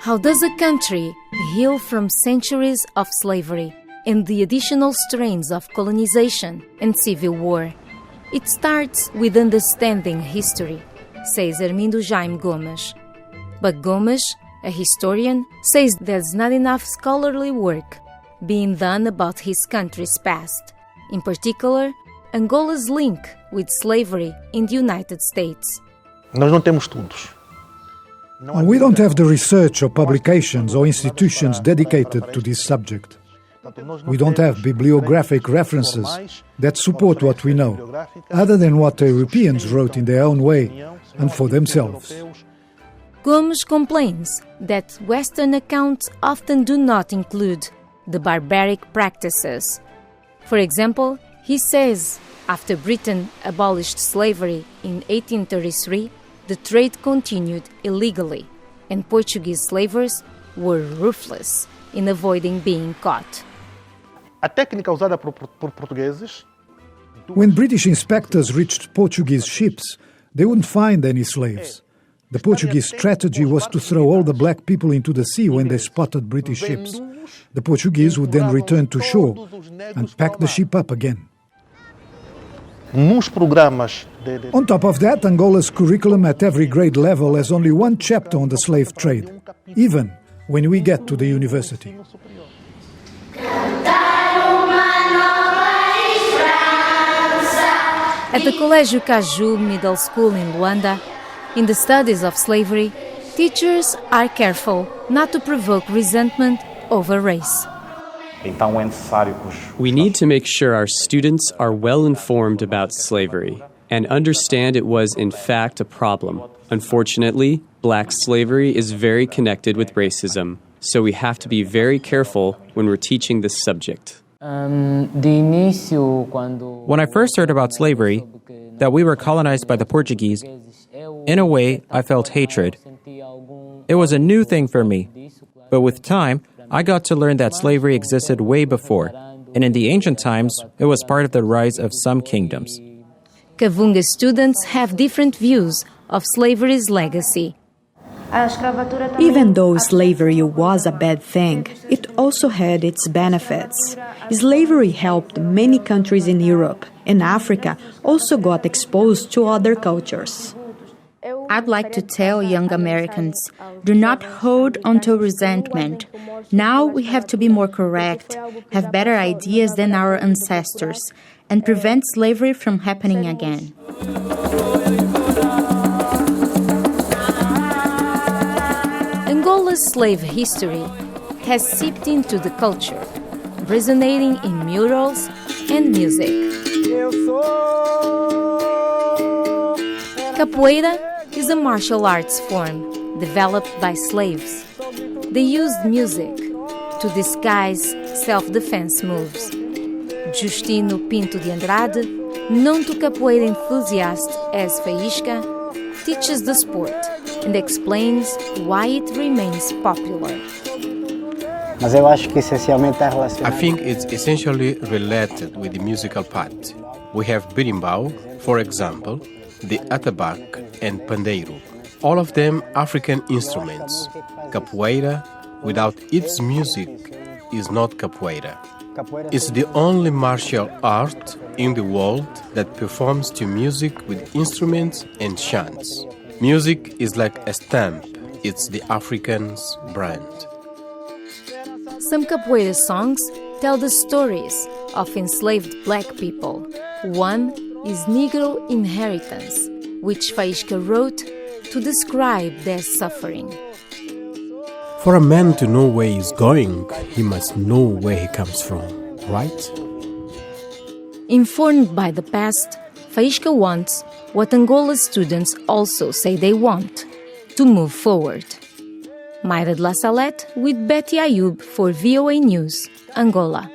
How does a country heal from centuries of slavery and the additional strains of colonization and civil war? It starts with understanding history, says Armindo Jaime Gomes. But Gomes, a historian, says there's not enough scholarly work being done about his country's past, in particular, Angola's link with slavery in the United States. Nós não temos estudos. We don't have the research or publications or institutions dedicated to this subject. We don't have bibliographic references that support what we know, other than what Europeans wrote in their own way and for themselves. Gomes complains that Western accounts often do not include the barbaric practices. For example, he says after Britain abolished slavery in 1833, the trade continued illegally, and Portuguese slavers were ruthless in avoiding being caught. A técnica usada por portugueses. When British inspectors reached Portuguese ships, they wouldn't find any slaves. The Portuguese strategy was to throw all the black people into the sea when they spotted British ships. The Portuguese would then return to shore and pack the ship up again. On top of that, Angola's curriculum at every grade level has only one chapter on the slave trade, even when we get to the university. At the Colégio Ayoub Middle School in Luanda, in the studies of slavery, teachers are careful not to provoke resentment over race. We need to make sure our students are well informed about slavery and understand it was in fact a problem. Unfortunately, black slavery is very connected with racism, so we have to be very careful when we're teaching this subject. When I first heard about slavery, that we were colonized by the Portuguese, in a way, I felt hatred. It was a new thing for me, but with time, I got to learn that slavery existed way before, and in the ancient times, it was part of the rise of some kingdoms. Kavunga students have different views of slavery's legacy. Even though slavery was a bad thing, it also had its benefits. Slavery helped many countries in Europe, and Africa also got exposed to other cultures. I'd like to tell young Americans, do not hold onto resentment. Now we have to be more correct, have better ideas than our ancestors, and prevent slavery from happening again. Angola's slave history has seeped into the culture, resonating in murals and music. Capoeira is a martial arts form developed by slaves. They used music to disguise self-defense moves. Justino Pinto de Andrade, known to capoeira enthusiasts as Faísca, teaches the sport and explains why it remains popular. I think it's essentially related with the musical part. We have berimbau, for example, the atabaque and pandeiro, all of them African instruments. Capoeira, without its music, is not capoeira. It's the only martial art in the world that performs to music with instruments and chants. Music is like a stamp, it's the African's brand. Some capoeira songs tell the stories of enslaved black people. One is Negro Inheritance, which Faísca wrote to describe their suffering. For a man to know where he's going, he must know where he comes from, right? Informed by the past, Faísca wants what Angola's students also say they want, to move forward. Mayra de Lassalette with Betty Ayoub for VOA News, Angola.